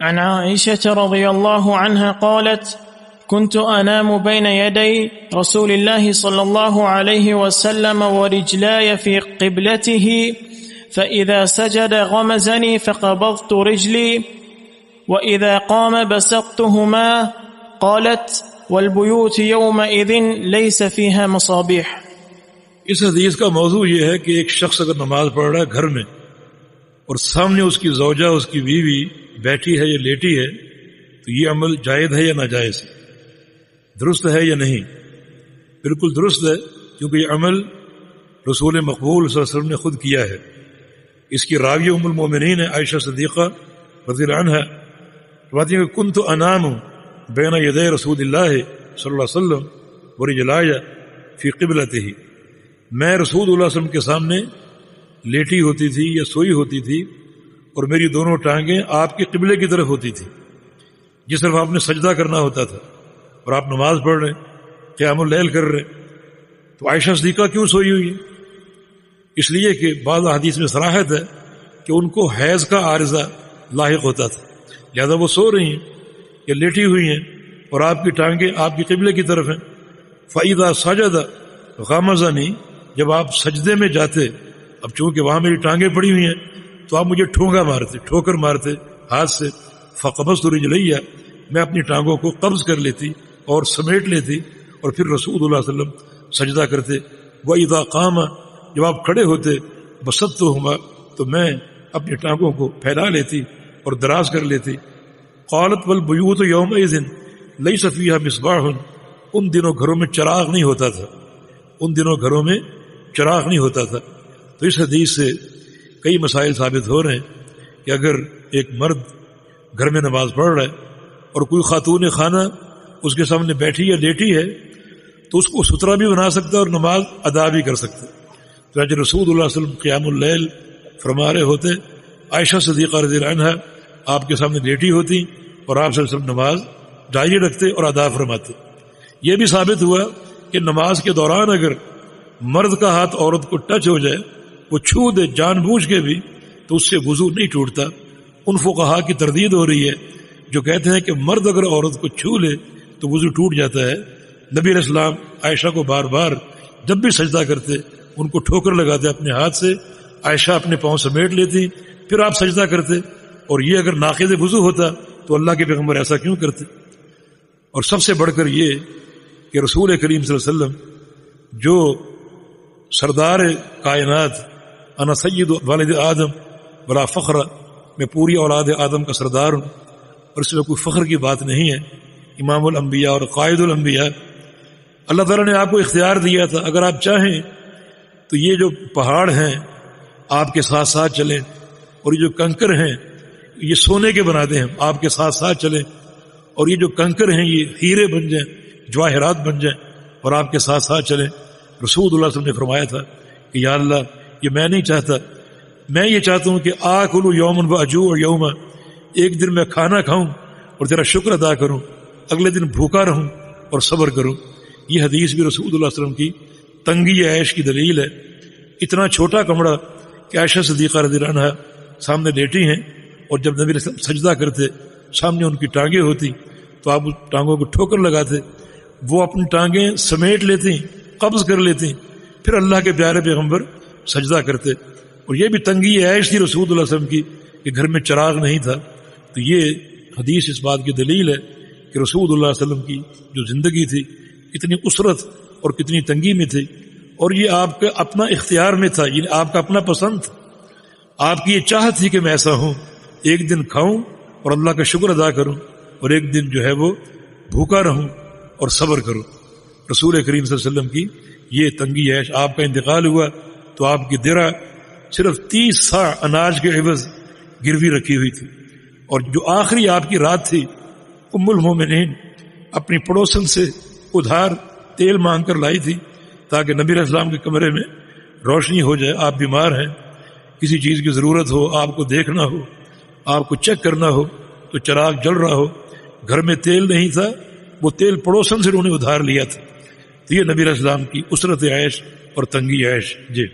عن عائشة رضي الله عنها قالت كنت أنام بين يدي رسول الله صلى الله عليه وسلم ورجلاي في قبلته فإذا سجد غمزني فقبضت رجلي وإذا قام بسطتهما قالت والبيوت يومئذ ليس فيها مصابيح. اس حدیث کا موضوع یہ ہے کہ ایک شخص اگر نماز پڑھ رہا ہے گھر میں اور سامنے اس کی زوجہ اس کی بیوی بیٹھی ہے یا لیٹی ہے تو یہ عمل جائز ہے یا ناجائز ہے، درست ہے یا نہیں؟ بالکل درست ہے، کیونکہ یہ عمل رسول مقبول صلی اللہ علیہ وسلم نے خود کیا ہے. اس کی راوی ام المومنین ہے عائشہ صدیقہ رضی اللہ عنہا، فرماتی ہیں کہ کنت انام بین یدی رسول اللہ صلی اللہ علیہ وسلم ورجلای فی قبلتہ، میں رسول اللہ صلی اللہ علیہ وسلم کے سامنے لیٹی ہوتی تھی یا سوئی ہوتی تھی اور میری دونوں ٹانگیں آپ کے قبلے کی طرف ہوتی تھی، جس طرف آپ نے سجدہ کرنا ہوتا تھا، اور آپ نماز پڑھ رہے ہیں، قیام اللیل کر رہے ہیں. تو عائشہ صدیقہ کیوں سوئی ہوئی ہے؟ اس لیے کہ بعض حدیث میں صراحت ہے کہ ان کو حیض کا عارضہ لاحق ہوتا تھا، لہذا وہ سو رہی ہیں یا لیٹی ہوئی ہیں اور آپ کی ٹانگیں آپ کی قبلے کی طرف ہیں. فَإِذَا سَجَدَ غَمَزَنِي، جب آپ سجدے میں جاتے، اب چونکہ وہاں میری ٹانگیں پڑی ہوئی ہیں تو آپ مجھے ٹھوکر مارتے ہاتھ سے. فَقَبَضْتُ رِجْلَيَّ، میں اپنی ٹانگوں کو قبض کر لیتی اور سمیٹ لیتی اور پھر رسول اللہ صلی اللہ علیہ وسلم سجدہ کرتے. وَإِذَا قَامَ، جب آپ کھڑے ہوتے، بَسَطْتُهُمَا، تو میں اپنی ٹانگوں کو پھیلا لیتی اور دراز کر لیتی. قالت وَالْبُيُوتُ يَوْمَئِذٍ لَيْسَ فِيهَا مِصْبَاحٌ، ان دنوں گھروں میں چراغ نہیں ہوتا تھا، ان دنوں گھروں میں چراغ نہیں ہوتا تھا. تو اس حدیث سے کئی مسائل ثابت ہو رہے ہیں کہ اگر ایک مرد گھر میں نماز پڑھ رہا ہے اور کوئی خاتون خانہ اس کے سامنے بیٹھی یا لیٹی ہے تو اس کو ستھرا بھی بنا سکتا ہے اور نماز ادا بھی کر سکتا ہے. تو رسول اللہ صلی اللہ علیہ وسلم قیام اللیل فرما رہے ہوتے، عائشہ صدیقہ رضی اللہ عنہا آپ کے سامنے لیٹی ہوتی اور آپ صلی اللہ علیہ وسلم نماز جاری رکھتے اور ادا فرماتے. یہ بھی ثابت ہوا کہ نماز کے دوران اگر مرد کا ہاتھ عورت کو ٹچ ہو جائے، وہ چھو دے جان بوجھ کے بھی، تو اس سے وضو نہیں ٹوٹتا. ان فقہا کی تردید ہو رہی ہے جو کہتے ہیں کہ مرد اگر عورت کو چھو لے تو وضو ٹوٹ جاتا ہے. نبی علیہ السلام عائشہ کو بار بار جب بھی سجدہ کرتے ان کو ٹھوکر لگاتے اپنے ہاتھ سے، عائشہ اپنے پاؤں سمیٹ لیتی، پھر آپ سجدہ کرتے. اور یہ اگر ناقض وضو ہوتا تو اللہ کے پیغمبر ایسا کیوں کرتے؟ اور سب سے بڑھ کر یہ کہ رسول کریم صلی اللہ علیہ وسلم جو سردار کائنات، انا سید والد آدم ولا فخر، میں پوری اولاد آدم کا سردار ہوں، اور اس میں کوئی فخر کی بات نہیں ہے، امام الانبیاء اور قائد الانبیاء. اللہ تعالیٰ نے آپ کو اختیار دیا تھا، اگر آپ چاہیں تو یہ جو پہاڑ ہیں آپ کے ساتھ ساتھ چلیں، اور یہ جو کنکر ہیں یہ سونے کے بنا دیں، ہم آپ کے ساتھ ساتھ چلیں، اور یہ جو کنکر ہیں یہ ہیرے بن جائیں، جواہرات بن جائیں اور آپ کے ساتھ ساتھ چلیں. رسول اللہ صلی اللہ علیہ وسلم نے فرمایا تھا کہ یا اللہ یہ میں نہیں چاہتا، میں یہ چاہتا ہوں کہ آکلو یومن و اجوع یوما، ایک دن میں کھانا کھاؤں اور تیرا شکر ادا کروں، اگلے دن بھوکا رہوں اور صبر کروں. یہ حدیث بھی رسول اللہ صلی اللہ علیہ وسلم کی تنگی عیش کی دلیل ہے. اتنا چھوٹا کمرہ کہ عائشہ صدیقہ رضی اللہ عنہا سامنے لیٹی ہیں، اور جب نبی علیہ السلام سجدہ کرتے سامنے ان کی ٹانگیں ہوتی تو آپ اس ٹانگوں کو ٹھوکر لگاتے، وہ اپنی ٹانگیں سمیٹ لیتی، قبض کر لیتی، پھر اللہ کے پیارے پیغمبر سجدہ کرتے. اور یہ بھی تنگی عیش تھی رسول اللہ صلی اللہ علیہ وسلم کی کہ گھر میں چراغ نہیں تھا. تو یہ حدیث اس بات کی دلیل ہے کہ رسول اللہ صلی اللہ علیہ وسلم کی جو زندگی تھی کتنی اسرت اور کتنی تنگی میں تھی، اور یہ آپ کے اپنا اختیار میں تھا، یعنی آپ کا اپنا پسند تھا. آپ کی یہ چاہت تھی کہ میں ایسا ہوں، ایک دن کھاؤں اور اللہ کا شکر ادا کروں، اور ایک دن جو ہے وہ بھوکا رہوں اور صبر کروں. رسول کریم صلی اللہ علیہ وسلم کی یہ تنگی عیش. آپ کا انتقال ہوا تو آپ کی درع صرف 30 صاع اناج کے عوض گروی رکھی ہوئی تھی، اور جو آخری آپ کی رات تھی ام المومنین اپنی پڑوسن سے ادھار تیل مانگ کر لائی تھی تاکہ نبی علیہ السلام کے کمرے میں روشنی ہو جائے. آپ بیمار ہیں، کسی چیز کی ضرورت ہو، آپ کو دیکھنا ہو، آپ کو چیک کرنا ہو تو چراغ جل رہا ہو، گھر میں تیل نہیں تھا، وہ تیل پڑوسن سے انہوں نے ادھار لیا تھا. تو یہ نبی علیہ السلام کی اسرت عیش اور تنگی عیش. جی